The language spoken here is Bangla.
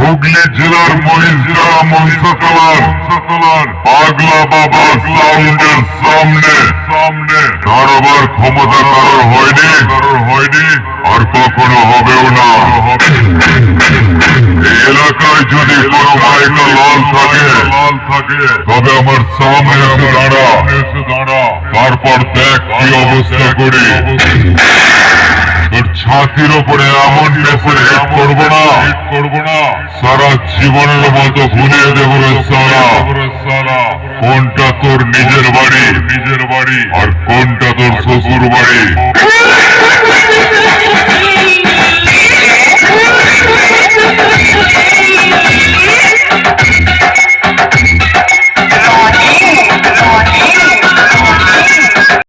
হুগলি জেলার মহিষরা মহিষাতলার পাগলা বাবা সাউন্ডের সামনে দাঁড়াবার ক্ষমতা কারোর হয়নি আর কখনো হবেও না। এই এলাকায় যদি কোনো মাইকা লাল থাকে তবে আমার সামনে এসে দাঁড়া, তারপর দেখ কি অবস্থা করি। তোর ছাতির ওপরে এমন মেসেজ হিট করবো না সারা জীবনের মতো ভুলিয়ে দেবো রে সারা। কোনটা তোর নিজের বাড়ি আর কোনটা তোর শ্বশুর বাড়ি।